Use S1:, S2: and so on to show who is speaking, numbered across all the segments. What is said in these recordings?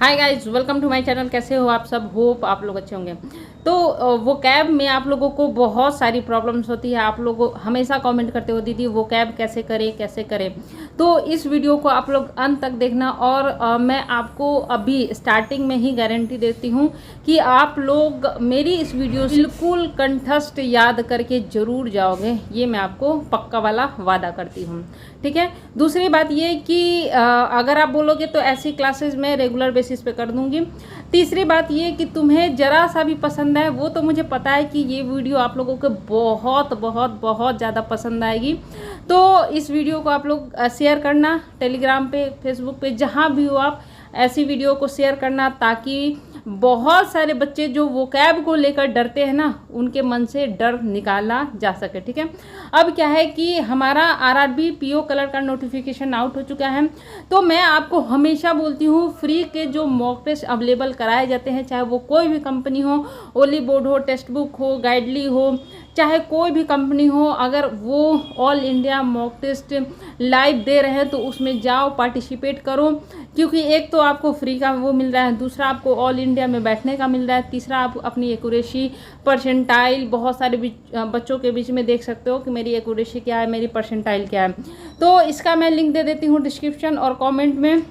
S1: Hi guys, welcome to my channel. कैसे हो आप सब? होप आप लोग अच्छे होंगे। तो वो कैब में आप लोगों को बहुत सारी प्रॉब्लम्स होती है। आप लोग हमेशा कमेंट करते हो दीदी वो कैब कैसे करें कैसे करें। तो इस वीडियो को आप लोग अंत तक देखना और मैं आपको अभी स्टार्टिंग में ही गारंटी देती हूँ कि आप लोग मेरी इस वीडियो से बिल्कुल कंठस्थ याद करके ज़रूर जाओगे। ये मैं आपको पक्का वाला वादा करती हूँ, ठीक है। दूसरी बात ये कि अगर आप बोलोगे तो ऐसी क्लासेस मैं रेगुलर बेसिस पे कर दूंगी। तीसरी बात ये कि तुम्हें ज़रा सा भी पसंद आए, वो तो मुझे पता है कि ये वीडियो आप लोगों को बहुत बहुत बहुत ज़्यादा पसंद आएगी। तो इस वीडियो को आप लोग शेयर करना, टेलीग्राम पे, फेसबुक पे, जहाँ भी हो आप ऐसी वीडियो को शेयर करना, ताकि बहुत सारे बच्चे जो वोकैब को लेकर डरते हैं ना, उनके मन से डर निकाला जा सके, ठीक है। अब क्या है कि हमारा आरआरबी पीओ कलर का नोटिफिकेशन आउट हो चुका है। तो मैं आपको हमेशा बोलती हूँ, फ्री के जो मॉक टेस्ट अवेलेबल कराए जाते हैं, चाहे वो कोई भी कंपनी हो, ओली बोर्ड हो, टेक्स्ट बुक हो, गाइडली हो, चाहे कोई भी कंपनी हो, अगर वो all India mock test live दे रहे हैं तो उसमें जाओ, पार्टिसिपेट करो। क्योंकि एक तो आपको फ्री का वो मिल रहा है, दूसरा आपको ऑल इंडिया में बैठने का मिल रहा है, तीसरा आप अपनी एक्यूरेसी परसेंटाइल बहुत सारे बच्चों के बीच में देख सकते हो कि मेरी एक्यूरेसी क्या है, मेरी परसेंटाइल क्या है। तो इसका मैं लिंक दे देती हूँ डिस्क्रिप्शन और कमेंट में।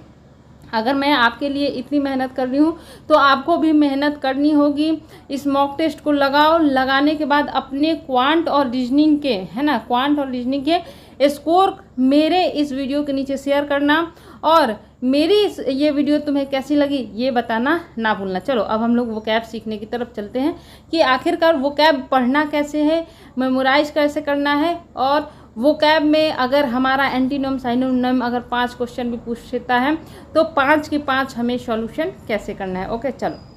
S1: अगर मैं आपके लिए इतनी मेहनत कर रही हूँ तो आपको भी मेहनत करनी होगी। इस मॉक टेस्ट को लगाओ, लगाने के बाद अपने क्वांट और रीजनिंग के, है ना, क्वांट और रीजनिंग के स्कोर मेरे इस वीडियो के नीचे शेयर करना, और मेरी ये वीडियो तुम्हें कैसी लगी ये बताना ना भूलना। चलो अब हम लोग वोकैब सीखने की तरफ चलते हैं कि आखिरकार वोकैब पढ़ना कैसे है, मेमोराइज कैसे करना है, और वोकैब में अगर हमारा एंटीनोम साइनोनिम अगर 5 क्वेश्चन भी पूछता है तो 5 के 5 हमें सॉल्यूशन कैसे करना है। ओके चलो,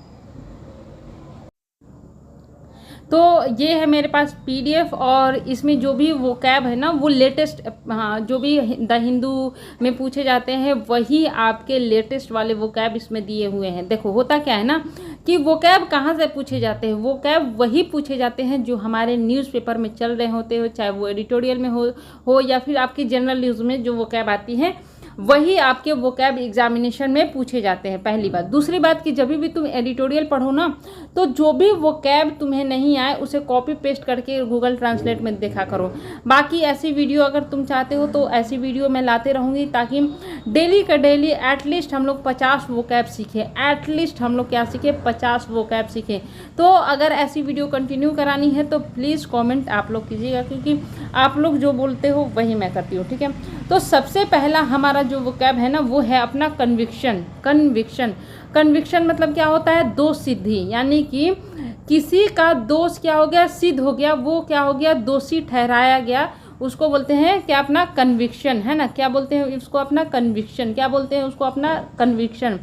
S1: तो ये है मेरे पास पीडीएफ, और इसमें जो भी वोकैब है ना वो लेटेस्ट, हाँ, जो भी द हिंदू में पूछे जाते हैं वही आपके लेटेस्ट वाले वोकैब इसमें दिए हुए हैं। देखो होता क्या है ना कि वोकैब कहाँ से पूछे जाते हैं, वोकैब वही पूछे जाते हैं जो हमारे न्यूज़पेपर में चल रहे होते हो, चाहे वो एडिटोरियल में हो या फिर आपकी जनरल न्यूज़ में जो वोकैब आती है वही आपके वोकैब एग्जामिनेशन में पूछे जाते हैं। पहली बात। दूसरी बात कि जब भी तुम एडिटोरियल पढ़ो ना, तो जो भी वोकैब तुम्हें नहीं आए उसे कॉपी पेस्ट करके गूगल ट्रांसलेट में देखा करो। बाकी ऐसी वीडियो अगर तुम चाहते हो तो ऐसी वीडियो मैं लाते रहूँगी, ताकि डेली का डेली एटलीस्ट हम लोग 50 वोकैब सीखें। एटलीस्ट हम लोग क्या सीखें, 50 वोकैब सीखें। तो अगर ऐसी वीडियो कंटिन्यू करानी है तो प्लीज़ कॉमेंट आप लोग कीजिएगा, क्योंकि आप लोग जो बोलते हो वही मैं करती हूँ, ठीक है। तो सबसे पहला हमारा जो वोकैब है ना वो है अपना कन्विक्शन। कन्विक्शन मतलब क्या होता है, दोष सिद्धि, यानी कि किसी का दोष क्या हो गया, सिद्ध हो गया, वो क्या हो गया, दोषी ठहराया गया, उसको बोलते हैं क्या, अपना कन्विक्शन, है ना। क्या बोलते हैं उसको, अपना कन्विक्शन। क्या बोलते हैं उसको, अपना कन्विक्शन।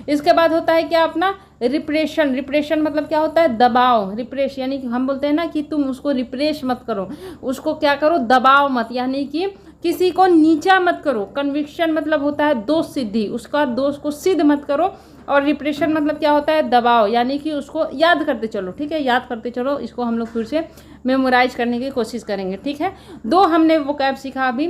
S1: इसके बाद होता है क्या, अपना रिप्रेशन। रिप्रेशन मतलब क्या होता है, दबाव। रिप्रेश यानी कि हम बोलते हैं ना कि तुम उसको रिप्रेश मत करो, उसको क्या करो, दबाव मत, यानी कि किसी को नीचा मत करो। कन्विक्शन मतलब होता है दोष सिद्धि, उसका दोष को सिद्ध मत करो। और रिप्रेशन मतलब क्या होता है, दबाव, यानी कि उसको याद करते चलो, ठीक है, याद करते चलो। इसको हम लोग फिर से मेमोराइज करने की कोशिश करेंगे, ठीक है। दो हमने वोकैब सीखा अभी,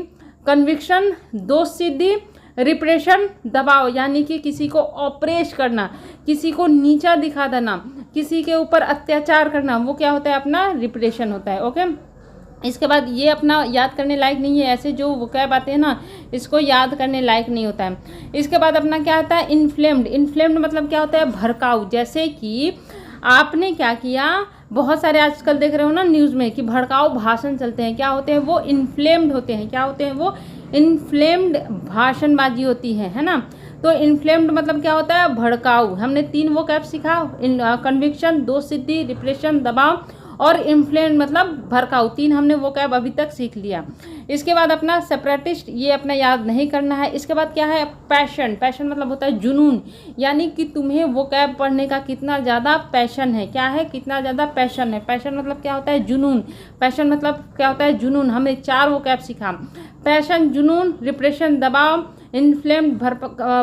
S1: कन्विक्शन दोष सिद्धि, रिप्रेशन दबाव, यानी कि किसी को ऑपरेश करना, किसी को नीचा दिखा देना, किसी के ऊपर अत्याचार करना, वो क्या होता है, अपना रिप्रेशन होता है। ओके, इसके बाद ये अपना याद करने लायक नहीं है, ऐसे जो वोकैब आते हैं ना इसको याद करने लायक नहीं होता है। इसके बाद अपना क्या आता है, इन्फ्लेम्ड। इन्फ्लेम्ड मतलब क्या होता है, भड़काऊ। जैसे कि आपने क्या किया, बहुत सारे आजकल देख रहे हो ना न्यूज़ में कि भड़काऊ भाषण चलते हैं, क्या होते हैं वो, इन्फ्लेम्ड होते हैं। क्या होते हैं वो, इन्फ्लेम्ड भाषणबाजी होती है ना। तो इन्फ्लेम्ड मतलब क्या होता है, भड़काऊ। हमने 3 वोकैब सीखा, कन्विक्शन, दोष सिद्धि, रिप्रेशन दबाव, और इन्फ्लेम मतलब भड़काऊ। 3 हमने वोकैब अभी तक सीख लिया। इसके बाद अपना सेपरेटिस्ट, ये अपना याद नहीं करना है। इसके बाद क्या है, पैशन। पैशन मतलब होता है जुनून, यानी कि तुम्हें वोकैब पढ़ने का कितना ज़्यादा पैशन है। क्या है, कितना ज़्यादा पैशन है। पैशन मतलब क्या होता है, जुनून। पैशन मतलब क्या होता है, जुनून। हमने 4 वोकैब सीखा, पैशन, जुनून, रिप्रेशन दबाव, इन्फ्लेम्ड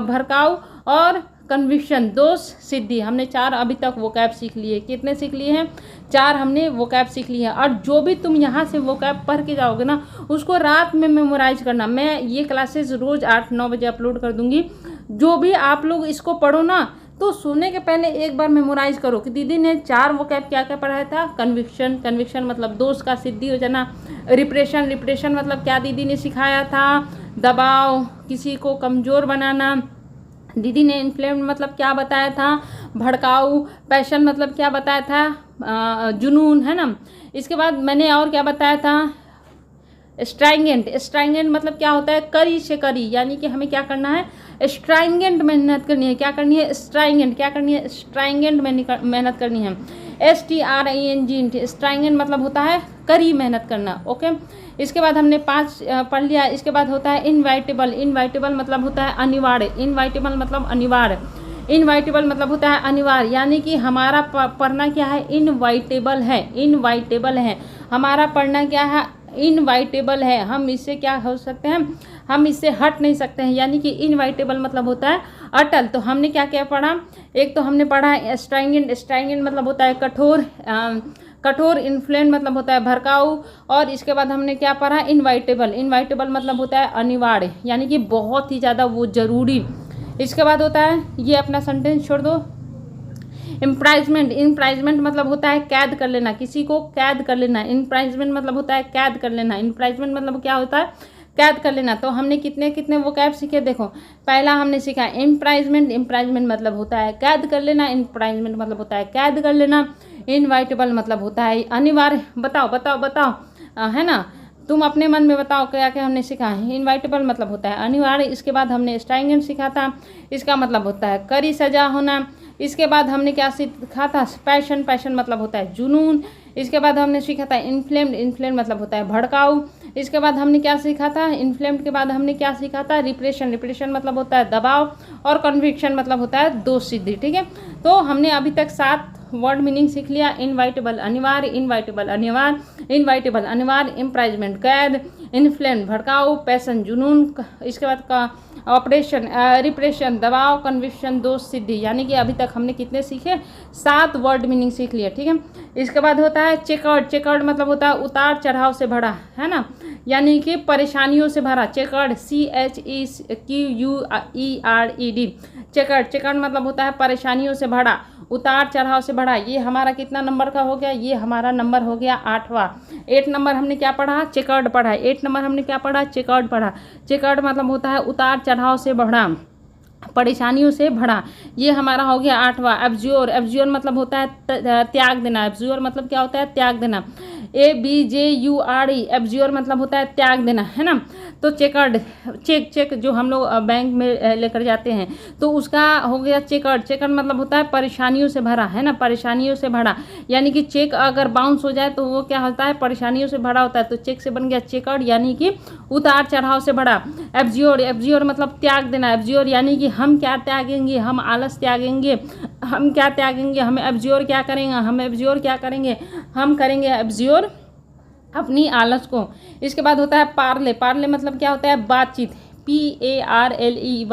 S1: भड़काऊ, और कन्विक्शन दोष सिद्धि। हमने 4 अभी तक वोकैब सीख लिए। कितने सीख लिए हैं, 4 हमने वोकैब सीख लिए हैं। और जो भी तुम यहाँ से वोकैब पढ़ के जाओगे ना उसको रात में मेमोराइज करना। मैं ये क्लासेस रोज़ 8-9 बजे अपलोड कर दूँगी। जो भी आप लोग इसको पढ़ो ना तो सोने के पहले एक बार मेमोराइज करो कि दीदी ने 4 वोकैब क्या क्या पढ़ाया था। कन्विक्शन, कन्विक्शन मतलब दोष का सिद्धि हो जाना। रिप्रेशन, रिप्रेशन मतलब क्या दीदी ने सिखाया था, दबाव, किसी को कमज़ोर बनाना। दीदी ने इन्फ्लेम्ड मतलब क्या बताया था, भड़काऊ। पैशन मतलब क्या बताया था, जुनून, है ना। इसके बाद मैंने और क्या बताया था, स्ट्राइंगेंट। स्ट्राइंगेंट मतलब क्या होता है, करी से करी, यानी कि हमें क्या करना है, स्ट्राइंगेंट मेहनत करनी है। क्या करनी है, स्ट्राइंगेंट, क्या करनी है, स्ट्राइंगेंट मेहनत करनी है। STRING, स्ट्राइंगेंट मतलब होता है करी मेहनत करना। ओके, इसके बाद हमने 5 पढ़ लिया। इसके बाद होता है इनवाइटेबल। इनवाइटेबल मतलब होता है अनिवार्य। इनवाइटेबल मतलब अनिवार्य। इनवाइटेबल मतलब होता है अनिवार्य, यानी कि हमारा पढ़ना क्या है, इनवाइटेबल है। इनवाइटेबल है हमारा पढ़ना क्या है, इनवाइटेबल है। हम इससे क्या हो सकते हैं, हम इससे हट नहीं सकते हैं, यानी कि इनवाइटेबल मतलब होता है अटल। तो हमने क्या क्या पढ़ा, एक तो हमने पढ़ा स्ट्राइंगेंट। स्ट्राइंगेंट मतलब होता है कठोर, कठोर। इन्फ्लेंट मतलब होता है भड़काऊ। और इसके बाद हमने क्या पढ़ा, इनवाइटेबल। इनवाइटेबल मतलब होता है अनिवार्य, यानी कि बहुत ही ज़्यादा वो ज़रूरी। इसके बाद होता है, ये अपना सेंटेंस छोड़ दो, इम्प्राइजमेंट। इम्प्राइजमेंट मतलब होता है कैद कर लेना, किसी को कैद कर लेना। इम्प्राइजमेंट मतलब होता है कैद कर लेना। इम्प्राइजमेंट मतलब क्या होता है, कैद कर लेना। तो हमने कितने कितने वोकैब सीखे, देखो पहला हमने सीखा इम्प्राइजमेंट। इम्प्राइजमेंट मतलब होता है कैद कर लेना। इम्प्राइजमेंट मतलब होता है कैद कर लेना। इनवाइटेबल मतलब होता है अनिवार्य। बताओ बताओ बताओ, है ना, तुम अपने मन में बताओ क्या क्या हमने सीखा है। इनवाइटेबल मतलब होता है अनिवार्य। इसके बाद हमने स्ट्राइंगेंट सीखा था, इसका मतलब होता है कड़ी सजा होना। इसके बाद हमने क्या सीखा था, पैशन। पैशन मतलब होता है जुनून। इसके बाद हमने सीखा था इन्फ्लेम्ड। इन्फ्लेम्ड मतलब होता है भड़काऊ। इसके बाद हमने क्या सीखा था, इन्फ्लेम्ड के बाद हमने क्या सीखा था, रिप्रेशन। रिप्रेशन मतलब होता है दबाव। और कन्विक्शन मतलब होता है दोष सिद्धि। ठीक है, तो हमने अभी तक 7 वर्ड मीनिंग सीख लिया। इनवाइटेबल अनिवार्य, इनवाइटेबल अनिवार्य, इनवाइटेबल अनिवार्य, इम्प्राइजमेंट कैद, इन्फ्लेम्ड भड़काऊ, पैशन जुनून। इसके बाद का ऑपरेशन, रिप्रेशन दबाव, कन्विक्शन दोष सिद्धि। यानी कि अभी तक हमने कितने सीखे, 7 वर्ड मीनिंग सीख लिए। ठीक है, इसके बाद होता है चेकर्ड। चेकर्ड मतलब होता है उतार चढ़ाव से भरा, है ना, यानी कि परेशानियों से भरा। Checkered, CHEQUERED। चेकर्ड, चेकर्ड मतलब होता है परेशानियों से भरा, उतार चढ़ाव से बढ़ा। ये हमारा कितना नंबर का हो गया, ये हमारा नंबर हो गया 8वां। 8 नंबर हमने क्या पढ़ा, चेकर्ड पढ़ा। 8 नंबर हमने क्या पढ़ा, चेकर्ड पढ़ा। चेकर्ड मतलब होता है उतार चढ़ाव से बढ़ा, परेशानियों से भरा। ये हमारा हो गया 8वां। एब्ज्योर। एब्ज्योर मतलब होता है त्याग देना। एब्ज्योर मतलब क्या होता है, त्याग देना। ABJURE। एब्ज्योर मतलब होता है त्याग देना, है ना। तो चेकर्ड, चेक, चेक जो हम लोग बैंक में लेकर जाते हैं, तो उसका हो गया चेकर्ड। चेकर्ड मतलब होता है परेशानियों से भरा, है ना, परेशानियों से भरा। यानी कि चेक अगर बाउंस हो जाए तो वो क्या होता है, परेशानियों से भरा होता है। तो चेक से बन गया चेकर्ड, यानी कि उतार चढ़ाव से भरा। एब्ज्योर। एब्ज्योर मतलब त्याग देना। एब्ज्योर यानी कि हम क्या त्यागेंगे, हम आलस त्यागेंगे। हम क्या त्यागेंगे, हम एब्ज्योर क्या करेंगे, हम एब्ज्योर क्या करेंगे, हम करेंगे एब्ज्योर अपनी आलस को। इसके बाद होता है पार्ले। पार्ले मतलब क्या होता है, बातचीत। PARLEY।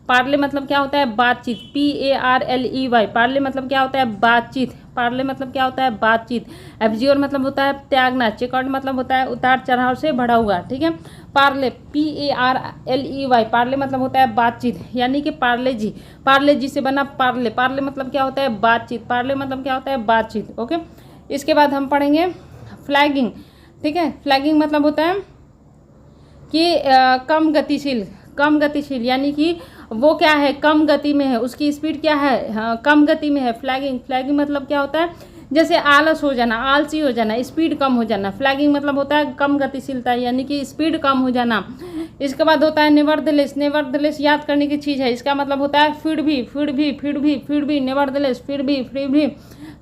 S1: पार्ले मतलब क्या होता है, बातचीत। PARLEY। पार्ले मतलब क्या होता है, बातचीत। पार्ले मतलब क्या होता है, बातचीत। एब्ज्योर मतलब होता है त्यागना। चेकर्ड मतलब होता है उतार चढ़ाव से बढ़ा हुआ। ठीक है, पार्ले, PARLEY। पार्ले मतलब होता है बातचीत, यानी कि पार्ले जी। पार्ले जी से बना पार्ले। पार्ले मतलब क्या होता है, बातचीत। पार्ले मतलब क्या होता है, बातचीत। ओके, इसके बाद हम पढ़ेंगे फ्लैगिंग। ठीक है, फ्लैगिंग मतलब होता है कि कम गतिशील। कम गतिशील यानी कि वो क्या है, कम गति में है, उसकी स्पीड क्या है, हाँ, कम गति में है। फ्लैगिंग। फ्लैगिंग मतलब क्या होता है, जैसे आलस हो जाना, आलसी हो जाना, स्पीड कम हो जाना। फ्लैगिंग मतलब होता है कम गतिशीलता, यानी कि स्पीड कम हो जाना। इसके बाद होता है नेवरदलेस। नेवरदलेस याद करने की चीज़ है, इसका मतलब होता है फिर भी, फिर भी, फिर भी, फिर भी। नेवरदलेस, फिर भी, फिर भी।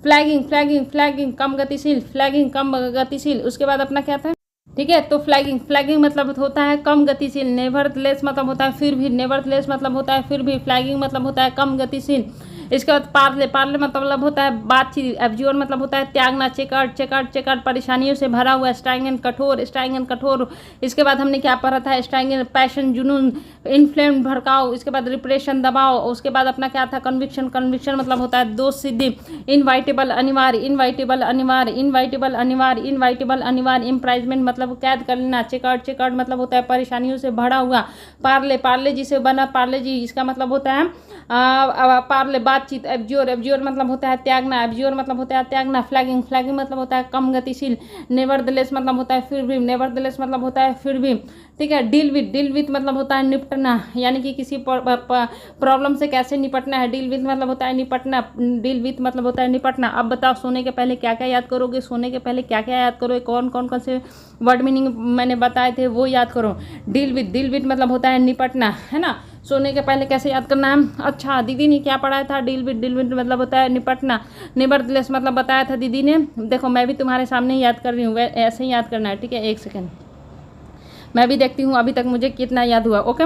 S1: फ्लैगिंग, फ्लैगिंग, फ्लैगिंग कम गतिशील, फ्लैगिंग कम गतिशील। उसके बाद अपना क्या था, ठीक है, तो फ्लैगिंग। फ्लैगिंग मतलब होता है कम गतिशील। नेवरदलेस मतलब होता है फिर भी। नेवरदलेस मतलब होता है फिर भी। फ्लैगिंग मतलब होता है कम गतिशील। इसके बाद पार्ले। पार्ले मतलब होता है बातचीत। एब्ज्योर मतलब होता है त्यागना। चेकर्ड। चेकर्ड, चेकर्ड परेशानियों से भरा हुआ। स्ट्राइंगेंट कठोर। स्ट्राइंगेंट कठोर। इसके बाद हमने क्या पढ़ा था, स्ट्राइंगेंट पैशन जुनून, इन्फ्लेम्ड भड़काऊ। इसके बाद रिप्रेशन दबाव। उसके बाद अपना क्या था, कन्विक्शन। कन्विक्शन मतलब होता है दोष सिद्धि। इनवाइटेबल अनिवार्य। इनवाइटेबल अनिवार्य। इनवाइटेबल अनिवार्य। इनवाइटेबल अनिवार्य। इम्प्राइजमेंट मतलब कैद कर लेना। चेकर्ड। चेकर्ड मतलब होता है परेशानियों से भरा हुआ। पार्ले। पार्ले जी से बना पार्ले जी, इसका मतलब होता है पार्ले बातचीत। बातचीत, एब्ज्योर, एब्ज्योर मतलब होता है त्यागना, एब्ज्योर मतलब होता है त्यागना, फ्लैगिंग, फ्लैगिंग मतलब होता है कम गतिशील, नेवरदलेस मतलब होता है फिर भी, नेवरदलेस मतलब होता है फिर भी, ठीक है। डील विथ मतलब होता है निपटना, यानी कि किसी प्रॉब्लम से कैसे निपटना है, डील विथ मतलब होता है निपटना, डील विथ मतलब होता है निपटना। अब बताओ सोने के पहले क्या क्या याद करोगे, सोने के पहले क्या क्या याद करोगे, कौन कौन से वर्ड मीनिंग मैंने बताए थे वो याद करो। डील विथ मतलब होता है निपटना, है ना। सोने के पहले कैसे याद करना है। अच्छा दीदी ने क्या पढ़ाया था, डील विथ मतलब होता है निपटना, नेवरदलेस मतलब बताया था दीदी ने। देखो मैं भी तुम्हारे सामने याद कर रही हूँ, ऐसे ही याद करना है, ठीक है। एक सेकेंड मैं भी देखती हूँ अभी तक मुझे कितना याद हुआ। ओके,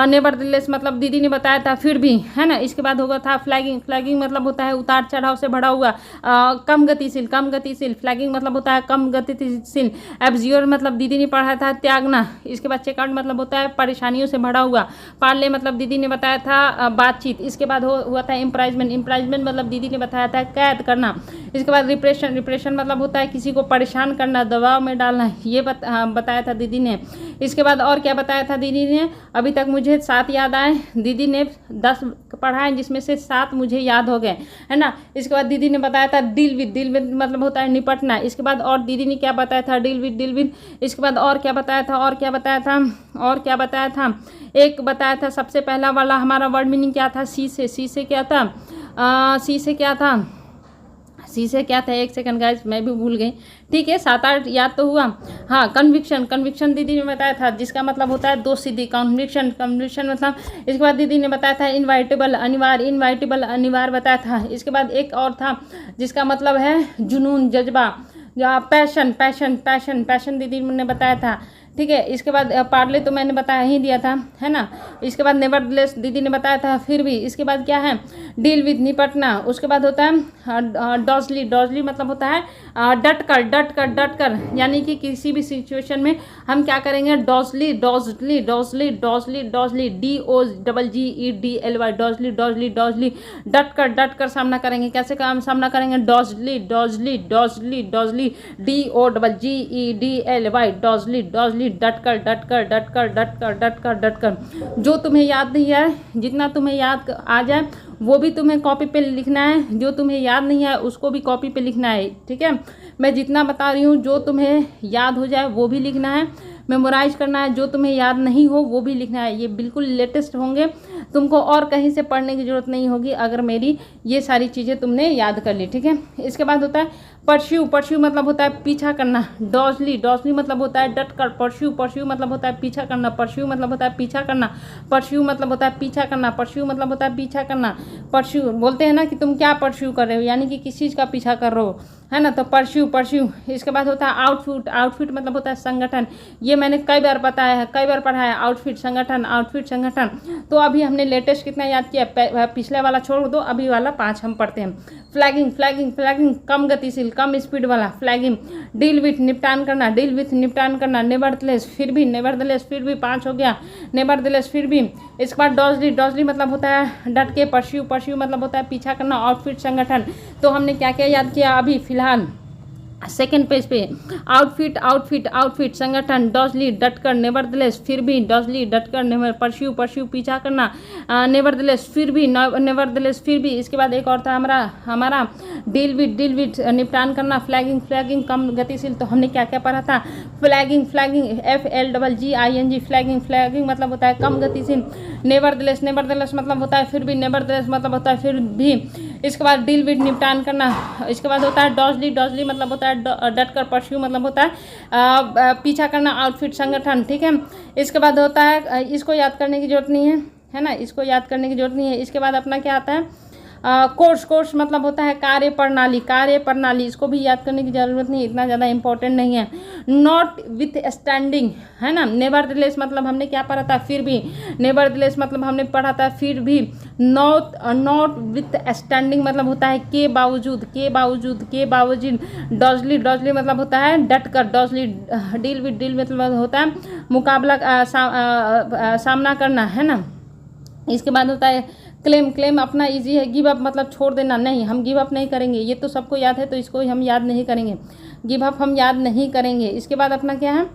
S1: नेवरदलेस मतलब दीदी ने बताया था फिर भी, है ना। इसके बाद होगा था फ्लैगिंग, फ्लैगिंग मतलब होता है उतार चढ़ाव से भरा हुआ, कम गतिशील, कम गतिशील, फ्लैगिंग मतलब होता है कम गतिशील। एब्ज्योर मतलब दीदी ने पढ़ा था त्यागना। इसके बाद चेकआउट मतलब होता है परेशानियों से भरा हुआ। पार्ले मतलब दीदी ने बताया था बातचीत। इसके बाद हुआ था इम्प्राइजमेंट, इम्प्राइजमेंट मतलब दीदी ने बताया था कैद करना। इसके बाद रिप्रेशन, रिप्रेशन मतलब होता है किसी को परेशान करना, दबाव में डालना, ये बताया था दीदी ने। इसके बाद और क्या बताया था दीदी ने, अभी तक मुझे 7 याद आए, दीदी ने 10 पढ़ाए जिसमें से 7 मुझे याद हो गए, है ना। इसके बाद दीदी ने बताया था डील विथ मतलब होता है निपटना। इसके बाद और दीदी ने क्या बताया था, डील विथ। इसके बाद और क्या बताया था, और क्या बताया था, और क्या बताया था, एक बताया था सबसे पहला वाला हमारा वर्ड मीनिंग क्या था, सी से क्या था, सी से क्या था, सी से क्या था, एक सेकंड गाइस मैं भी भूल गई, ठीक है। 7-8 याद तो हुआ। हाँ कन्विक्शन, कन्विक्शन दीदी ने बताया था जिसका मतलब होता है दोषसिद्धि, कन्विक्शन, कन्विक्शन मतलब। इसके बाद दीदी ने बताया था इनवाइटेबल, अनिवार्य, इनवाइटेबल अनिवार्य बताया था। इसके बाद एक और था जिसका मतलब है जुनून, जज्बा, या पैशन, पैशन, पैशन, पैशन दीदी ने बताया था, ठीक है। इसके बाद पार्ले तो मैंने बताया ही दिया था, है ना। इसके बाद नेवरदलेस दीदी ने बताया था फिर भी। इसके बाद क्या है, डील विथ निपटना। उसके बाद होता है डॉजली, डॉजली मतलब होता है डट कर, डट कर, डट कर, यानी कि किसी भी सिचुएशन में हम क्या करेंगे, डॉजली, डॉजली, डॉजली, डॉजली, डॉजली, DOGEEDLY, डॉजली, डॉजली, डॉजली, डट कर सामना करेंगे। कैसे काम सामना करेंगे, डॉजली, डॉजली, डॉजली, डॉजली, DOGEEDLY, डॉजली, डॉजली, डट कर, डट कर, डट कर, डट कर, डट कर, डट कर। जो तुम्हें याद नहीं है, जितना तुम्हें याद आ जाए वो भी तुम्हें कॉपी पे लिखना है, जो तुम्हें याद नहीं है उसको भी कॉपी पे लिखना है, ठीक है। मैं जितना बता रही हूँ जो तुम्हें याद हो जाए वो भी लिखना है, मेमोराइज करना है, जो तुम्हें याद नहीं हो वो भी लिखना है। ये बिल्कुल लेटेस्ट होंगे, तुमको और कहीं से पढ़ने की ज़रूरत नहीं होगी अगर मेरी ये सारी चीज़ें तुमने याद कर ली, ठीक है। इसके बाद होता है परस्यू, परस्यू मतलब होता है पीछा करना। डॉजली, डॉजली मतलब होता है डट कर। परस्यू, परस्यू मतलब होता है पीछा करना। परस्यू मतलब होता है पीछा करना। परस्यू मतलब होता है पीछा करना। परस्यू मतलब होता है पीछा करना। परस्यू बोलते हैं ना कि तुम क्या परस्यू कर रहे हो, यानी कि किस चीज़ का पीछा कर रहे हो, है ना। तो परस्यू, परस्यू। इसके बाद होता है आउटफिट, आउटफिट मतलब होता है संगठन। ये मैंने कई बार बताया है, कई बार पढ़ा है, आउटफिट संगठन, आउटफिट संगठन। तो अभी हमने लेटेस्ट कितना याद किया, पिछले वाला छोड़ दो, अभी वाला 5 हम पढ़ते हैं। फ्लैगिंग, फ्लैगिंग, फ्लैगिंग कम गतिशील, कम स्पीड वाला, फ्लैगिंग। डील विथ निपटान करना, डील विथ निपटान करना। नेवरदलेस फिर भी, नेवरदलेस फिर भी 5 हो गया, नेवरदलेस फिर भी। इसके बाद डॉजली, डॉजली मतलब होता है डट के। परस्यू, परस्यू मतलब होता है पीछा करना। आउटफिट संगठन। तो हमने क्या क्या याद किया अभी फिलहाल सेकेंड पेज पे, आउटफिट, आउटफिट, आउटफिट संगठन, डॉजली डट कर, नेवरदलेस फिर भी, डॉजली डट कर, परस्यू, परस्यू पीछा करना, नेवरदलेस फिर भी, नेवरदलेस फिर भी। इसके बाद एक और था हमारा डील विथ निपटान करना। फ्लैगिंग, फ्लैगिंग कम गतिशील। तो हमने क्या क्या पढ़ा था, flagging, flagging FLGGING, flagging, flagging मतलब होता है कम गतिशील। नेवरदलेस, नेवरदलेस मतलब होता है फिर भी, नेवरदलेस मतलब होता है फिर भी। इसके बाद डील विथ निपटान करना। इसके बाद होता है डॉजली, डॉजली मतलब होता है डट कर। परस्यू मतलब होता है पीछा करना। आउटफिट संगठन, ठीक है। इसके बाद होता है, इसको याद करने की जरूरत नहीं है ना, इसको याद करने की जरूरत नहीं है। इसके बाद अपना क्या आता है, कोर्स, कोर्स मतलब होता है कार्य प्रणाली, कार्य प्रणाली। इसको भी याद करने की जरूरत नहीं, इतना ज़्यादा इंपॉर्टेंट नहीं है। नॉट विथ स्टैंडिंग, है ना। नेवरदलेस मतलब हमने क्या पढ़ा था, फिर भी। नेवरदलेस मतलब हमने पढ़ा था फिर भी। नॉट विथ स्टैंडिंग मतलब होता है के बावजूद, के बावजूद, के बावजूद। डॉजली, डॉजली मतलब होता है डट कर। डॉजली, डील विथ, डील मतलब होता है मुकाबला, सामना करना, है ना। इसके बाद होता है क्लेम, क्लेम अपना इजी है। गिव अप मतलब छोड़ देना, नहीं हम गिव अप नहीं करेंगे, ये तो सबको याद है तो इसको हम याद नहीं करेंगे, गिव अप हम याद नहीं करेंगे। इसके बाद अपना क्या है,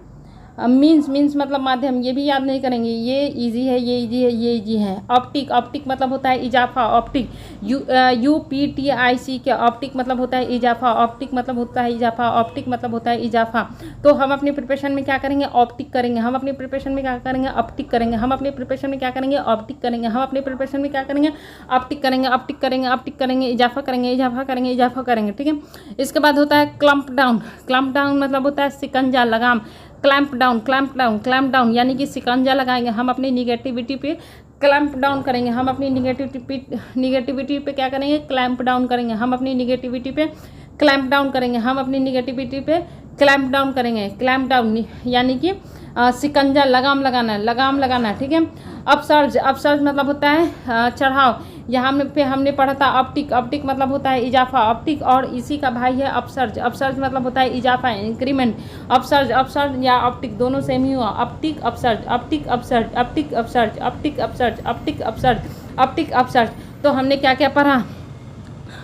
S1: मीन्स मतलब माध्यम, ये भी याद नहीं करेंगे, ये इजी है, ये इजी है, ये इजी है। ऑप्टिक, ऑप्टिक मतलब होता है इजाफा, ऑप्टिक UPTIC के ऑप्टिक मतलब होता है इजाफा, ऑप्टिक मतलब होता है इजाफा, ऑप्टिक मतलब होता है इजाफा। तो हम अपने प्रिपरेशन में क्या करेंगे, ऑप्टिक करेंगे, हम अपने प्रिपरेशन में क्या करेंगे, ऑप्टिक करेंगे, हम अपने प्रिपरेशन में क्या करेंगे, ऑप्टिक करेंगे, हम अपने प्रिपरेशन में क्या करेंगे, ऑप्टिक करेंगे, ऑप्टिक करेंगे, ऑप्टिक करेंगे, इजाफा करेंगे, इजाफा करेंगे, इजाफा करेंगे, ठीक है। इसके बाद होता है क्लम्प डाउन, क्लम्प डाउन मतलब होता है सिकंजा, लगाम। Clamp down, clamp down, clamp down यानी कि सिकंजा लगाएंगे, हम अपनी निगेटिविटी पे क्लैंप डाउन करेंगे, हम अपनी निगेटिविटी पे क्या करेंगे, क्लैंप डाउन करेंगे, हम अपनी निगेटिविटी पे क्लैंप डाउन करेंगे, हम अपनी निगेटिविटी पे क्लैंप डाउन करेंगे। क्लैंप डाउन यानी कि सिकंजा, लगाम लगाना, लगाम लगाना, ठीक है। अपसर्ज, अपसर्ज मतलब होता है चढ़ाव, यहाँ पे हमने पढ़ा था ऑप्टिक, ऑप्टिक मतलब होता है इजाफा, ऑप्टिक और इसी का भाई है अपसर्ज, अपसर्ज मतलब होता है इजाफा, इंक्रीमेंट। अपसर्ज, अपसर्ज या ऑप्टिक दोनों सेम ही हुआ, optic upsurge, optic upsurge, optic upsurge, optic upsurge, optic upsurge, optic upsurge. तो हमने क्या क्या पढ़ा,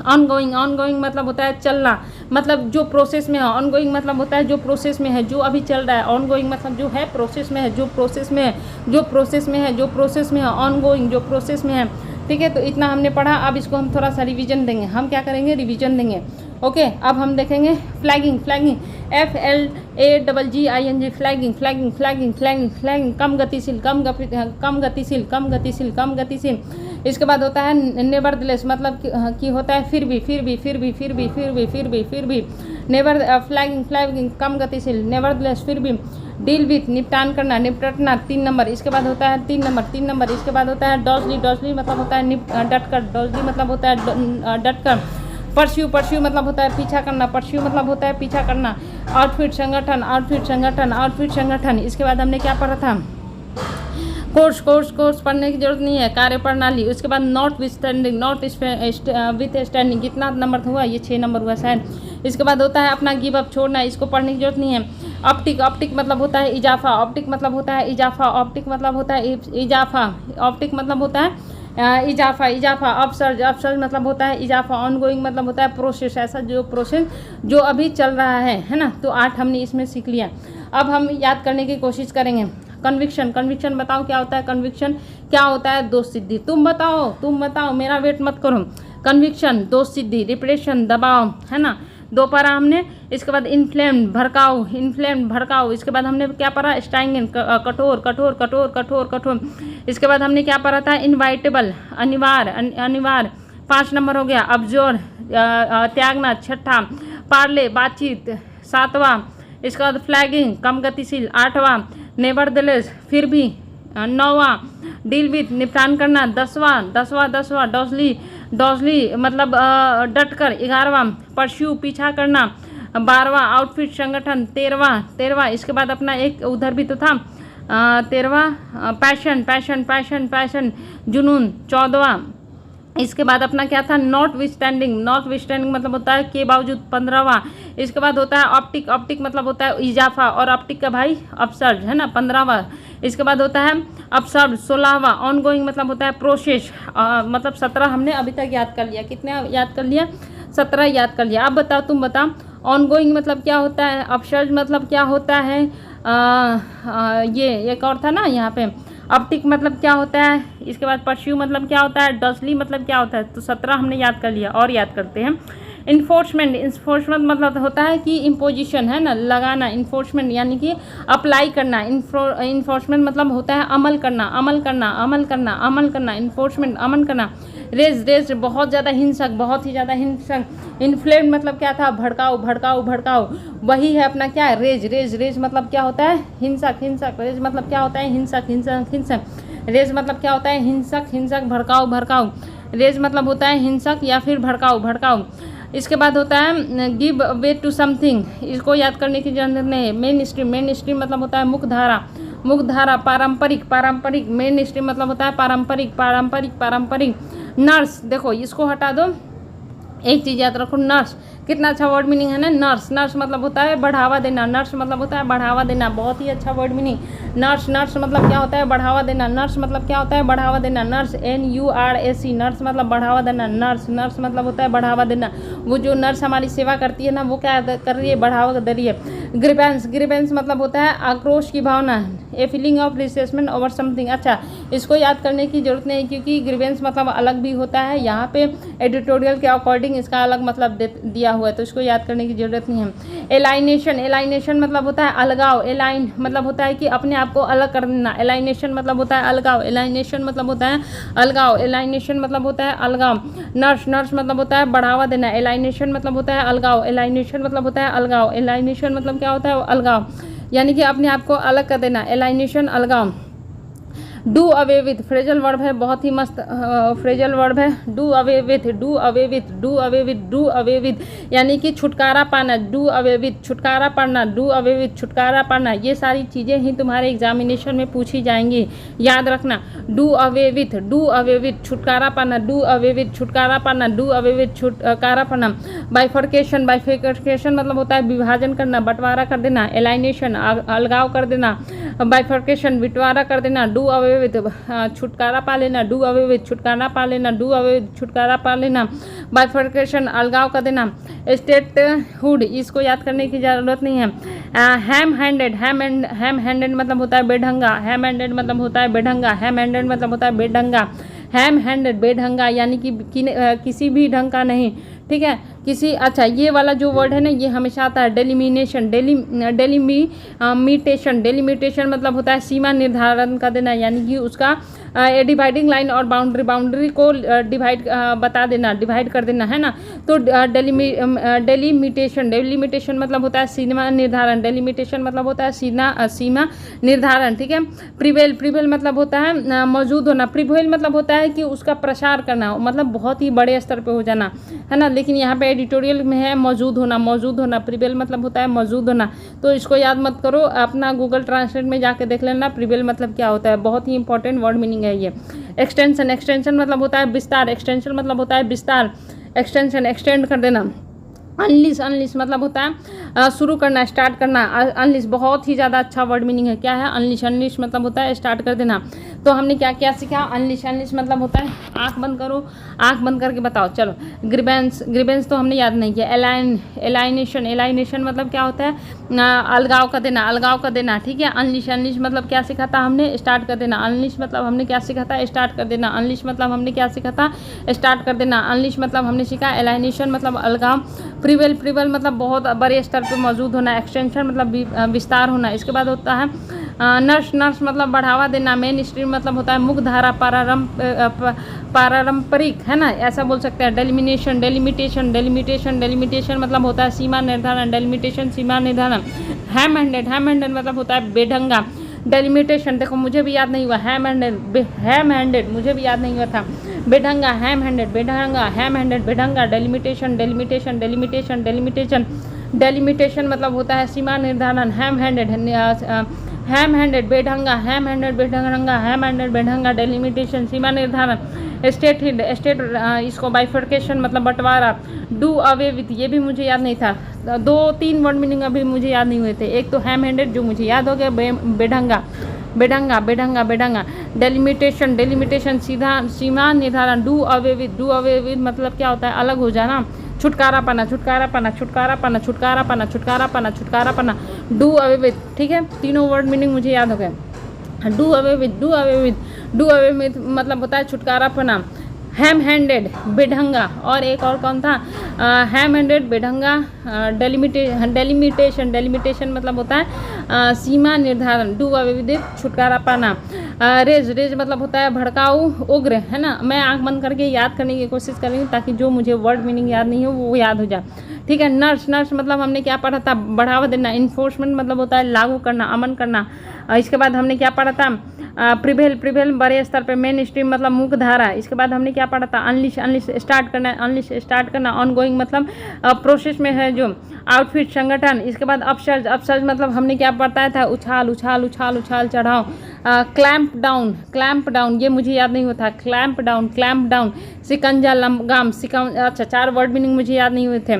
S1: ऑनगोइंग, ऑनगोइंग मतलब होता है चलना, मतलब जो प्रोसेस में है, ऑनगोइंग मतलब होता है जो प्रोसेस में है, जो अभी चल रहा है, ऑनगोइंग मतलब जो है प्रोसेस में है, जो प्रोसेस में है, जो प्रोसेस में है, जो प्रोसेस में है, ऑनगोइंग जो प्रोसेस में है, ठीक है। तो इतना हमने पढ़ा, अब इसको हम थोड़ा सा रिवीजन देंगे, हम क्या करेंगे, रिवीजन देंगे, ओके। अब हम देखेंगे flagging, flagging FLAGGING, flagging, flagging, flagging, flagging, flagging, कम गतिशील, कम गतिशील, कम गतिशील, कम गतिशील। इसके बाद होता है नेवरदलेस, मतलब कि होता है फिर भी, फिर भी, फिर भी, फिर भी, फिर भी, फिर भी, फिर भी। नेवर, फ्लैगिंग, फ्लैगिंग कम गतिशील, नेवरदलेस फिर भी। डील विथ निपटान करना, निपटना 3 नंबर। इसके बाद होता है 3 नंबर, 3 नंबर। इसके बाद होता है डॉजली, डॉजली मतलब होता है डट कर, डॉजली मतलब होता है डट कर। परस्यू, परस्यू मतलब होता है पीछा करना, परस्यू मतलब होता है पीछा करना। आउटफिट संगठन, आउटफिट संगठन, आउटफिट संगठन। इसके बाद हमने क्या पढ़ा था, कोर्स, कोर्स, कोर्स पढ़ने की जरूरत नहीं है, कार्य प्रणाली। उसके बाद not with standing, not with standing, कितना नंबर हुआ, ये 6 नंबर हुआ शायद। इसके बाद होता है अपना गिव अप, छोड़ना, इसको पढ़ने की जरूरत नहीं है। ऑप्टिक, ऑप्टिक मतलब होता है इजाफा, ऑप्टिक मतलब होता है इजाफा, ऑप्टिक मतलब होता है इजाफा, ऑप्टिक मतलब होता है इजाफा, इजाफा। अपसर्ज, अपसर्ज मतलब होता है इजाफा। ऑनगोइंग मतलब होता है प्रोसेस, ऐसा जो प्रोसेस जो अभी चल रहा है ना। तो 8 हमने इसमें सीख लिया। अब हम याद करने की कोशिश करेंगे। कन्विक्शन, कन्विक्शन बताओ क्या होता है, कन्विक्शन क्या होता है, दोष सिद्धि। तुम बताओ, तुम बताओ, मेरा वेट मत करो। कन्विक्शन, दोष सिद्धि, रिप्रेशन, दबाव, है ना, 2 पढ़ा हमने। इसके बाद इन्फ्लेम्ड, भड़काऊ, इन्फ्लेम्ड, भड़काऊ। इसके बाद हमने क्या पढ़ा, स्ट्राइंगन, कठोर, कठोर, कठोर, कठोर, कठोर। इसके बाद हमने क्या पढ़ा था, इनवाइटेबल, अनिवार्य, अनिवार्य, 5 नंबर हो गया। अब्जोर, त्यागना, 6ठा। पार्ले, बातचीत, 7वां। इसके बाद फ्लैगिंग, कम गतिशील, 8वां। नेवरदलेस, फिर भी, 9वां। डील विथ, निपटान करना, 10वां। डॉजली, डॉजली मतलब डट कर, 11वां। परस्यू, पीछा करना, 12वां। आउटफिट संगठन, 13वां। इसके बाद अपना एक उधर भी तो था 13वां, पैशन, पैशन, पैशन, पैशन, जुनून, 14वां। इसके बाद अपना क्या था, नॉट विथस्टैंडिंग, नॉट विथस्टैंडिंग मतलब होता है के बावजूद, 15वां। इसके बाद होता है ऑप्टिक, ऑप्टिक मतलब होता है इजाफा, और ऑप्टिक का भाई अपसर्ज, है ना, 15वां। इसके बाद होता है अपसर्ज, 16वां। ऑनगोइंग मतलब होता है प्रोसेस, मतलब 17 हमने अभी तक याद कर लिया। कितने याद कर लिया, 17 याद कर लिया। अब बताओ, तुम बताओ, ऑनगोइंग मतलब क्या होता है, अपसर्ज मतलब क्या होता है, ये एक और था ना यहाँ पे, ऑप्टिक मतलब क्या होता है, इसके बाद परस्यू मतलब क्या होता है, डॉजली मतलब क्या होता है। तो 17 हमने याद कर लिया। और याद करते हैं। इन्फोर्समेंट, इन्फोर्समेंट मतलब होता है कि इम्पोजिशन, है ना, लगाना। इन्फोर्समेंट यानी कि अप्लाई करना। इन्फोर्समेंट मतलब होता है अमल करना, अमल करना, अमल करना, अमल करना। इन्फोर्समेंट, अमल करना। रेज, रेज बहुत ज़्यादा हिंसक, बहुत ही ज़्यादा हिंसक। इन्फ्लेम मतलब क्या था, भड़काऊ, भड़काऊ, भड़काऊ। वही है अपना क्या है, रेज, रेज, रेज मतलब क्या होता है, हिंसक, हिंसक। रेज मतलब क्या होता है, हिंसक, हिंसक, हिंसक। रेज मतलब क्या होता है, हिंसक, हिंसक, भड़काऊ, भड़काऊ। रेज मतलब होता है हिंसक या फिर भड़काऊ, भड़काऊ। इसके बाद होता है गिव वे टू समथिंग, इसको याद करने की जरूरत नहीं है। मेन स्ट्रीम, मेन स्ट्रीम मतलब होता है मुख्य धारा, मुख्य धारा। पारंपरिक, पारंपरिक, मेन स्ट्रीम मतलब होता है पारंपरिक, पारंपरिक, पारंपरिक। नर्स, देखो इसको हटा दो, एक चीज़ याद रखो, नर्स, कितना अच्छा वर्ड मीनिंग है ना, नर्स। नर्स मतलब होता है बढ़ावा देना, नर्स मतलब होता है बढ़ावा देना, बहुत ही अच्छा वर्ड मीनिंग। नर्स, नर्स मतलब क्या होता है, बढ़ावा देना। नर्स मतलब क्या होता है, बढ़ावा देना। नर्स, NURSE, नर्स मतलब बढ़ावा देना। नर्स, नर्स मतलब होता है बढ़ावा देना। वो जो नर्स हमारी सेवा करती है ना, वो क्या कर रही है, बढ़ावा दे रही है। ग्रीवेंस, ग्रीवेंस मतलब होता है आक्रोश की भावना, a feeling of resentment over something. अच्छा, इसको याद करने की जरूरत नहीं, क्योंकि ग्रीवेंस मतलब अलग भी होता है, यहाँ पे एडिटोरियल के अकॉर्डिंग इसका अलग मतलब दिया हुआ है, तो इसको याद करने की जरूरत नहीं है। एलाइनेशन, एलाइनेशन मतलब होता है अलगाव। एलाइन मतलब होता है कि अपने आप को अलग कर देना। एलाइनेशन मतलब होता है अलगाव। एलाइनेशन मतलब होता है अलगाव। एलाइनेशन मतलब होता है अलगाव। नर्स, नर्स मतलब होता है बढ़ावा देना। एलाइनेशन मतलब होता है अलगाव। एलाइनेशन मतलब होता है अलगाव। एलाइनेशन मतलब क्या होता है, अलगाव, यानी कि अपने आप को अलग कर देना। एलाइनेशन, अलगाव। Do away with, phrasal verb है, बहुत ही मस्त फ्रेजल वर्ब है। Do away with, do away with, do away with, do away with, यानी कि छुटकारा पाना। डू अवे विथ, छुटकारा पाना। डू अवे विथ, छुटकारा पाना। ये सारी चीज़ें ही तुम्हारे एग्जामिनेशन में पूछी जाएंगी, याद रखना। Do away with, do away with, छुटकारा पाना। डू अवे विथ, छुटकारा पाना। डू अवे विथ, छुटकारा पाना। बाइफर्केशन, बाइफर्केशन मतलब होता है विभाजन करना, बंटवारा कर देना। एलाइनेशन, अलगाव कर देना। बाइफर्केशन, बंटवारा कर देना। डू अवे विथ, छुटकारा पा लेना। डू अवे विथ, छुटकारा पा लेना। डू अवे विथ, छुटकारा पा लेना। बाइफर्केशन, अलगाव कर देना। स्टेट हुड, इसको याद करने की जरूरत नहीं है। हैम हैंडेड, हैम हैंडेड मतलब होता है बेढंगा। हैम हैंडेड मतलब होता है बेढंगा। हैम हैंडेड मतलब होता है बेढंगा। हैम हैंडेड, बेढंगा, यानी कि किसी भी ढंग का नहीं, ठीक है, किसी। अच्छा, ये वाला जो वर्ड है ना, ये हमेशा आता है डेलिमिनेशन, डेलिमिटेशन। डेलिमिटेशन मतलब होता है सीमा निर्धारण कर देना, यानी कि उसका डिवाइडिंग लाइन और बाउंड्री, बाउंड्री को डिवाइड बता देना, डिवाइड कर देना, है ना। तो डेलिमिटेशन, डेलिमिटेशन मतलब होता है सीमा निर्धारण। डेलिमिटेशन मतलब होता है सीमा निर्धारण, ठीक है। प्रिवेल, प्रिवेल मतलब होता है मौजूद होना। प्रिवेल मतलब होता है कि उसका प्रसार करना, मतलब बहुत ही बड़े स्तर पे हो जाना, है ना। लेकिन यहाँ पे एडिटोरियल में है मौजूद होना, मौजूद होना। प्रिवेल मतलब होता है मौजूद होना, तो इसको याद मत करो, अपना गूगल ट्रांसलेट में जाके देख लेना प्रिवेल मतलब क्या होता है, बहुत ही इंपॉर्टेंट वर्ड मीनिंग है ये। एक्सटेंशन, एक्सटेंशन मतलब होता है विस्तार। एक्सटेंशन मतलब होता है विस्तार, एक्सटेंशन, एक्सटेंड कर देना। अनलिश, अनलिश मतलब होता है शुरू करना, स्टार्ट करना। अनलिश बहुत ही ज़्यादा अच्छा वर्ड मीनिंग है, क्या है, अनलिश। अनलिश मतलब होता है स्टार्ट कर देना। तो हमने क्या क्या सीखा, अनलिश, अनलिश मतलब होता है, आंख बंद करो, आंख बंद करके बताओ, चलो। ग्रीवेंस, ग्रीवेंस तो हमने याद नहीं किया। एलाइनेशन, एलाइनेशन मतलब क्या होता है, अलगाव कर देना, अलगाव कर देना, ठीक है। अनलिश, अनलिश मतलब क्या सीखा था हमने, स्टार्ट कर देना। अनलिश मतलब हमने क्या सीखा था, स्टार्ट कर देना। अनलिश मतलब हमने क्या सीखा था, स्टार्ट कर देना। अनलिश मतलब हमने सीखा एलाइनेशन मतलब अलगाव। प्रिवेल, प्रिवेल मतलब बहुत बड़े स्तर पर मौजूद होना। एक्सटेंशन मतलब विस्तार होना। इसके बाद होता है नर्स, नर्स मतलब बढ़ावा देना। मेन स्ट्रीम मतलब होता है मुख्य धारा, पारंपरिक, है ना, ऐसा बोल सकते हैं। डेलिमिनेशन, डेलिमिटेशन, डेलिमिटेशन, डेलिमिटेशन मतलब होता है सीमा निर्धारण। डेलिमिटेशन, सीमा निर्धारण। हैम हैंडेड, हैम हैंडेड मतलब होता है बेढंगा। डेलिमिटेशन, देखो मुझे भी याद नहीं हुआ, हैम हैंडेड, हैम हैंडेड मुझे भी याद नहीं हुआ था। बेढंगा, हैम हैंडेड, बेढंगा, हैम हैंडेड, बेढंगा। Delimitation, delimitation, delimitation, delimitation, delimitation मतलब होता है सीमा निर्धारण। हैम हैंडेड, हैम हैंडेड, बेढंगा, हैम हैंडेड, बेढंगा, हैम हैंडेड, बेढंगा। डेलिमिटेशन, सीमा निर्धारण। स्टेट हिड, स्टेट, इसको बाइफर्केशन मतलब बंटवारा। डू अवे विथ, ये भी मुझे याद नहीं था, 2-3 वर्ड मीनिंग अभी मुझे याद नहीं हुए थे। एक तो हैम हैंडेड जो मुझे याद हो गया, बेढंगा, बेढंगा, बेढंगा, बेढंगा। डेलिमिटेशन, डेलिमिटेशन सीमा निर्धारण। Do away with, do away with मतलब क्या होता है, अलग हो जाना। छुटकारा पाना, छुटकारा पाना, छुटकारा पाना, छुटकारा पाना, छुटकारा पाना, छुटकारा पाना। डू अवे विथ, ठीक है, तीनों वर्ड मीनिंग मुझे याद हो गए। Do away with, do away with, do away with मतलब होता है छुटकारा पाना। हैम हैंडेड, बेढंगा, और एक और कौन था, हैम हैंडेड, बेढंगा। डेलिमिटेशन, डेलिमिटेशन मतलब होता है सीमा निर्धारण। डू अवे विथ, छुटकारा पाना। रेज, रेज मतलब होता है भड़काऊ, उग्र, है ना। मैं आंख बंद करके याद करने की कोशिश कर रही हूँ ताकि जो मुझे वर्ड मीनिंग याद नहीं हो वो याद हो जाए, ठीक है। नर्स, नर्स मतलब हमने क्या पढ़ा था, बढ़ावा देना। इन्फोर्समेंट मतलब होता है लागू करना, अमन करना। इसके बाद हमने क्या पढ़ा था, प्रिवेल, प्रिवेल बड़े स्तर पे। मेन स्ट्रीम मतलब मुख्य धारा। इसके बाद हमने क्या पढ़ा था, अनलिश, अनलिश स्टार्ट करना, अनलिश स्टार्ट करना। ऑनगोइंग मतलब प्रोसेस में है जो। आउटफिट, संगठन। इसके बाद अपसर्ज, अपसर्ज मतलब हमने क्या बताया था, उछाल, उछाल, उछाल, उछाल, चढ़ाव। क्लैम्प क्लैंप डाउन ये मुझे याद नहीं होता, क्लैंप डाउन, शिकंजा लगाम, अच्छा 4 वर्ड मीनिंग मुझे याद नहीं हुए थे।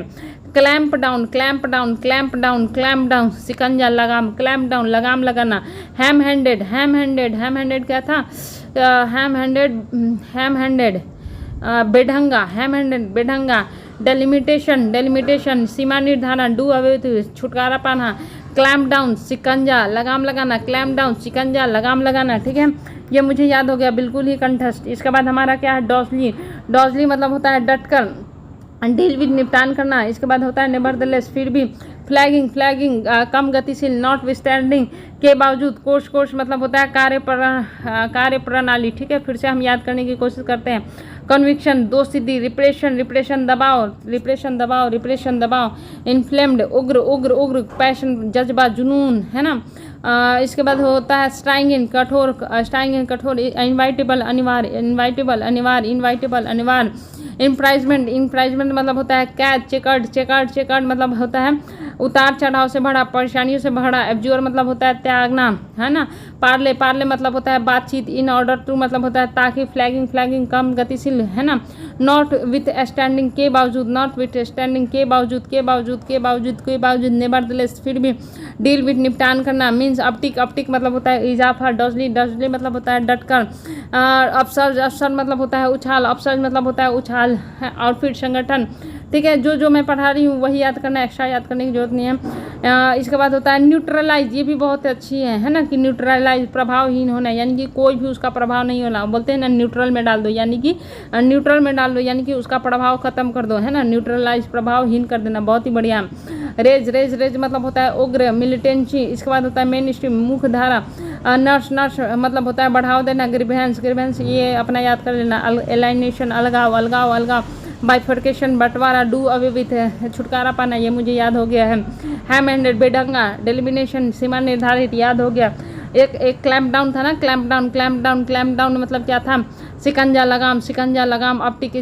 S1: क्लैंप डाउन, शिकंजा लगाम, क्लैंप डाउन लगाम लगाना। हैम हैंडेड क्या था? हैम हैंडेड बेढंगा। डेलिमिटेशन सीमा निर्धारण, डू अवे विथ छुटकारा पाना। क्लैम्प डाउन शिकंजा लगाम लगाना, क्लैम्प डाउन शिकंजा लगाम लगाना, ठीक है, ये मुझे याद हो गया बिल्कुल ही कंठस्थ। इसके बाद हमारा क्या है? डॉजली मतलब होता है डट कर, डील विद निपटान करना। इसके बाद होता है नेवरदलेस फिर भी, फ्लैगिंग कम गतिशील, नॉट विस्टैंडिंग के बावजूद, कोर्स मतलब होता है कार्य प्रणाली, ठीक है, फिर से हम याद करने की कोशिश करते हैं। कन्विक्शन दोषसिद्धि, रिप्रेशन दबाव, इन्फ्लेम्ड उग्र, पैशन जज्बा जुनून, है ना। इसके बाद होता है स्ट्राइंग इन कठोर, इनवाइटेबल अनिवार्य, इम्प्राइजमेंट मतलब होता है कैद, चेकर्ड मतलब होता है उतार चढ़ाव से भरा, परेशानियों से भरा। एब्ज्योर मतलब होता है त्यागना, है ना। पार्ले मतलब होता है बातचीत। इन ऑर्डर टू मतलब होता है ताकि। फ्लैगिंग कम गतिशील, है ना। नॉट विथ स्टैंडिंग के बावजूद, नेवरदलेस फिर भी, डील विथ निपटान करना। मीन्स अपटिक मतलब होता है इजाफा। डॉजली मतलब होता है डटकर। अपसर्ज मतलब होता है उछाल, अपसर्ज मतलब होता है उछाल। आउटफिट संगठन, ठीक है, जो मैं पढ़ा रही हूँ वही याद करना, एक्स्ट्रा याद करने की जरूरत नहीं है। इसके बाद होता है न्यूट्रलाइज, ये भी बहुत अच्छी है ना, कि न्यूट्रलाइज प्रभावहीन होना, यानी कि कोई भी उसका प्रभाव नहीं होना। बोलते हैं ना न्यूट्रल में डाल दो, यानी कि उसका प्रभाव खत्म कर दो, है ना। न्यूट्रलाइज प्रभावहीन कर देना, बहुत ही बढ़िया। रेज मतलब होता है उग्र, मिलिटेंसी। इसके बाद होता है मेन स्ट्रीम, मुख्य धारा। नर्स मतलब होता है बढ़ावा देना। ग्रीवेंस ये अपना याद कर लेना। एलाइनेशन अलगाव। बाइफर्केशन बंटवारा। डू अवे विथ छुटकारा पाना, ये मुझे याद हो गया है। हैम हैंडेड बेढंगा। डेलिमिनेशन सीमा निर्धारित, याद हो गया। एक क्लैम्प डाउन था ना, क्लैम्प डाउन मतलब क्या था? शिकंजा लगाम अपटिक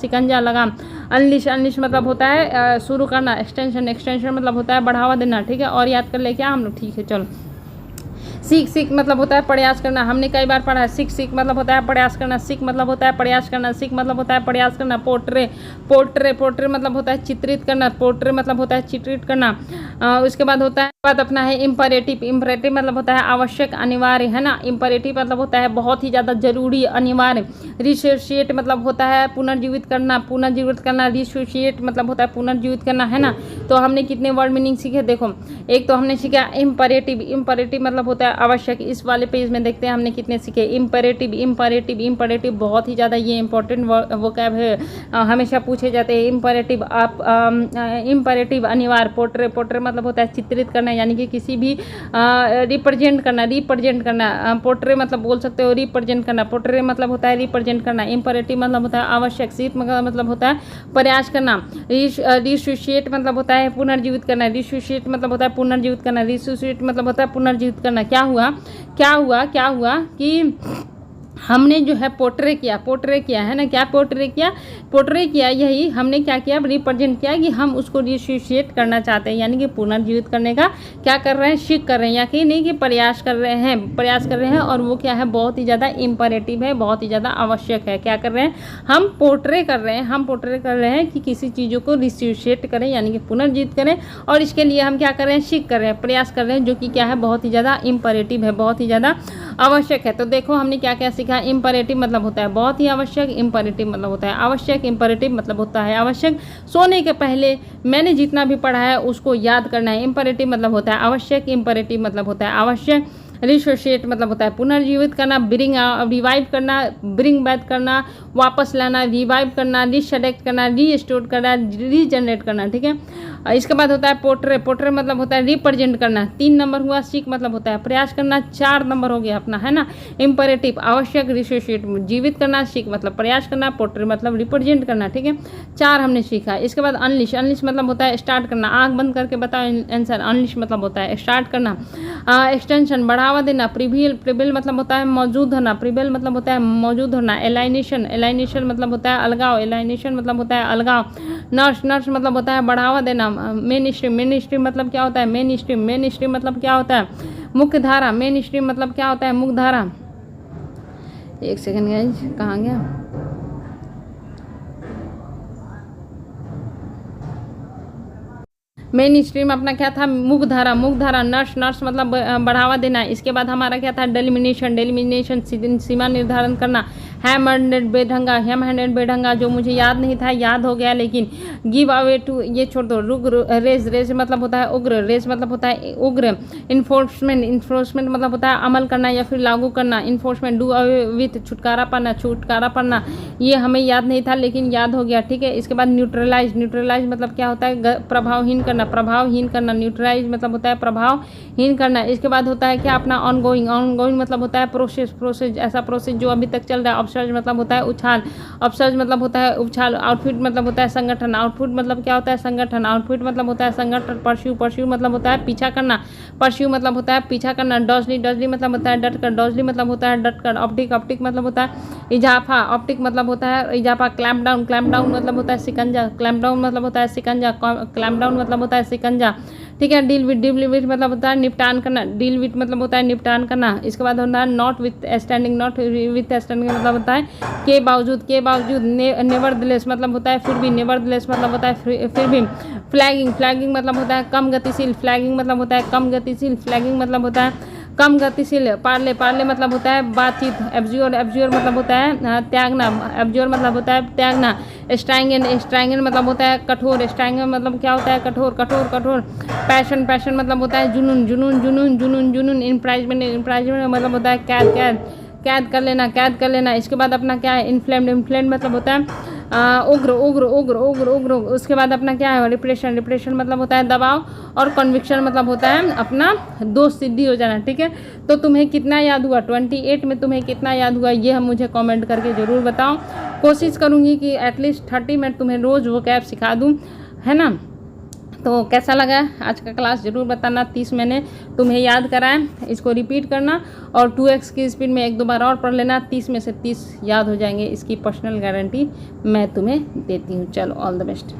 S1: शिकंजा लगाम। अनलिश मतलब होता है शुरू करना। एक्सटेंशन मतलब होता है बढ़ावा देना, ठीक है, और याद कर ले क्या हम लोग, ठीक है चलो। सीख मतलब होता है प्रयास करना, हमने कई बार पढ़ा है। सीख मतलब होता है प्रयास करना, सीख मतलब होता है प्रयास करना। पोर्ट्रे मतलब होता है चित्रित करना, उसके बाद होता है अपना है इम्परेटिव मतलब होता है आवश्यक अनिवार्य, है ना। इम्परेटिव मतलब होता है बहुत ही ज़्यादा जरूरी अनिवार्य। रिसोसिएट मतलब होता है पुनर्जीवित करना। रिसोसिएट मतलब होता है पुनर्जीवित करना, है ना। तो हमने कितने वर्ड मीनिंग सीखे? देखो, एक तो हमने सीखा इम्परेटिव मतलब होता है आवश्यक। इस वाले पेज में देखते हैं हमने कितने सीखे। इम्परेटिव बहुत ही ज़्यादा ये इंपॉर्टेंट वोकैब है, हमेशा पूछे जाते हैं। इम्परेटिव अनिवार्य। पोर्ट्रे मतलब होता है चित्रित करना, यानी कि किसी भी रिप्रेजेंट करना। पोर्ट्रे मतलब बोल सकते हो रिप्रेजेंट करना। पोर्ट्रे मतलब होता है रिप्रेजेंट करना। इम्परेटिव मतलब होता है आवश्यक। सीख मतलब होता है प्रयास करना। रिसोसिएट मतलब होता है पुनर्जीवित करना। रिसोसिएट मतलब होता है पुनर्जीवित करना। क्या हुआ कि हमने जो है पोर्ट्रे किया, है ना। क्या पोर्ट्रे किया यही हमने क्या किया? रिप्रेजेंट किया कि हम उसको रिसोसिएट करना चाहते हैं, यानी कि पुनर्जीवित करने का क्या कर रहे हैं? सीख कर रहे हैं, या कि नहीं कि प्रयास कर रहे हैं। और वो क्या है? बहुत ही ज़्यादा इम्परेटिव है, बहुत ही ज़्यादा आवश्यक है। क्या कर रहे हैं? हम पोर्ट्रे कर रहे हैं कि किसी चीज़ों को रिसोसिएट करें, यानी कि पुनर्जीवित करें, और इसके लिए हम क्या कर रहे हैं? सीख कर रहे हैं, प्रयास कर रहे हैं, जो कि क्या है? बहुत ही ज़्यादा इम्परेटिव है, बहुत ही ज़्यादा आवश्यक है। तो देखो हमने क्या क्या सीखा। इम्परेटिव मतलब होता है बहुत ही आवश्यक। इम्परेटिव मतलब होता है आवश्यक। इम्परेटिव मतलब होता है आवश्यक। सोने के पहले मैंने जितना भी पढ़ा है उसको याद करना है। इम्परेटिव मतलब होता है आवश्यक। इम्परेटिव मतलब होता है आवश्यक। रिसोसिएट मतलब होता है पुनर्जीवित करना। रिवाइव करना, ब्रिंग बैक करना, वापस लाना, रिवाइव करना, रिसेलेक्ट करना, रीस्टोर करना, रीजनरेट करना, ठीक है। इसके बाद होता है पोर्ट्रे मतलब होता है रिप्रेजेंट करना। 3 नंबर हुआ। सीख मतलब होता है प्रयास करना। 4 नंबर हो गया अपना, है ना। इम्परेटिव आवश्यक, रिसोसिएट जीवित करना, सीख मतलब प्रयास करना, पोर्ट्रे मतलब रिप्रेजेंट करना, ठीक है। 4 हमने सीखा। इसके बाद अनलिश मतलब होता है स्टार्ट करना। आंख बंद करके बताओ आंसर। अनलिश मतलब होता है स्टार्ट करना। एक्सटेंशन बढ़ावा देना। प्रिवेल मतलब होता है मौजूद होना। एलाइनेशन मतलब होता है अलगाव। नर्स मतलब होता है बढ़ावा देना। मेन स्ट्रीम मतलब क्या होता है? मेन स्ट्रीम मतलब क्या होता है? मुख्य धारा, मेन स्ट्रीम मतलब क्या होता है? मुख्य धारा। एक सेकंड गाइस, कहाँ गया? मेन स्ट्रीम अपना क्या था? मुख्य धारा। मुख्य धारा नर्स, नर्स मतलब बढ़ावा देना। इसके बाद हमारा क्या था? डेलिमिनेशन, डेलिमिनेशन सीमा निर्धारण करना। हैम हैंडेड बेढंगा, हैम हैंडेड बेढंगा जो मुझे याद नहीं था, याद हो गया, लेकिन गिव अवे टू ये छोड़ दो। रुक, रेज, रेज मतलब होता है उग्र, रेज मतलब होता है उग्र। इन्फोर्समेंट, इन्फोर्समेंट मतलब होता है अमल करना या फिर लागू करना। इन्फोर्समेंट, डू अवे विथ छुटकारा पाना, छुटकारा पड़ना। ये हमें याद नहीं था लेकिन याद हो गया, ठीक है। इसके बाद न्यूट्रलाइज, न्यूट्रलाइज मतलब क्या होता है? प्रभावहीन करना, प्रभावहीन करना। न्यूट्रलाइज मतलब होता है प्रभावहीन करना। इसके बाद होता है क्या? अपना ऑनगोइंग, ऑनगोइंग मतलब होता है प्रोसेस, प्रोसेस ऐसा प्रोसेस जो अभी तक चल रहा है। अपसर्ज मतलब होता है उछाल, अपसर्ज मतलब होता है उछाल। आउटफिट मतलब होता है संगठन, आउटफिट मतलब क्या होता है? संगठन, आउटफिट मतलब होता है संगठन। परस्यू, परस्यू मतलब होता है पीछा करना, परस्यू मतलब होता है पीछा करना। डॉजली, डॉजली मतलब होता है डट कर, डॉजली मतलब होता है डट कर। ऑप्टिक, ऑप्टिक मतलब होता है इजाफा, ऑप्टिक मतलब होता है इजाफा। क्लैम्प डाउन, क्लैम्प डाउन मतलब होता है शिकंजा, क्लैम्प डाउन मतलब होता है शिकंजा, क्लैम्प डाउन मतलब होता है शिकंजा, ठीक है। डील विथ, डील विथ मतलब होता है निपटान करना, डील विथ मतलब होता है निपटान करना। इसके बाद होता है not with standing, not with standing मतलब होता है के बावजूद, के बावजूद। नेवरदलेस मतलब होता है फिर भी, नेवरदलेस मतलब होता है फिर भी। फ्लैगिंग, फ्लैगिंग मतलब होता है कम गतिशील, फ्लैगिंग मतलब होता है कम गतिशील, फ्लैगिंग मतलब होता है कम गतिशील। पार्ले, पार्ले मतलब होता है बातचीत। एब्ज्योर, एब्ज्योर मतलब होता है त्यागना, एब्ज्योर मतलब होता है त्यागना। स्ट्रैंगन, स्ट्रैंगन मतलब होता है कठोर, स्ट्रैंगन मतलब क्या होता है? कठोर, कठोर, कठोर। पैशन, पैशन मतलब होता है जुनून, जुनून, जुनून, जुनून, जुनून। इनप्राइजमेंट, इनप्राइजमेंट मतलब होता है कैद, कैद, कैद कर लेना, कैद कर लेना। इसके बाद अपना क्या है? इन्फ्लेम्ड, इन्फ्लेम्ड मतलब होता है उग्र, उग्र, उग्र, उग्र, उग्र। उसके बाद अपना क्या है? रिप्रेशन, रिप्रेशन मतलब होता है दबाव। और कन्विक्शन मतलब होता है अपना दोष सिद्धि हो जाना, ठीक है। तो तुम्हें कितना याद हुआ? 28 में तुम्हें कितना याद हुआ ये हम मुझे कमेंट करके ज़रूर बताओ। कोशिश करूँगी कि एटलीस्ट 30 मिनट तुम्हें रोज़ वो कैब सिखा दूँ, है ना। तो कैसा लगा आज का क्लास ज़रूर बताना। 30 मैंने तुम्हें याद कराएं, इसको रिपीट करना और 2x की स्पीड में 1-2 बार और पढ़ लेना। 30 में से 30 याद हो जाएंगे, इसकी पर्सनल गारंटी मैं तुम्हें देती हूँ। चलो, ऑल द बेस्ट।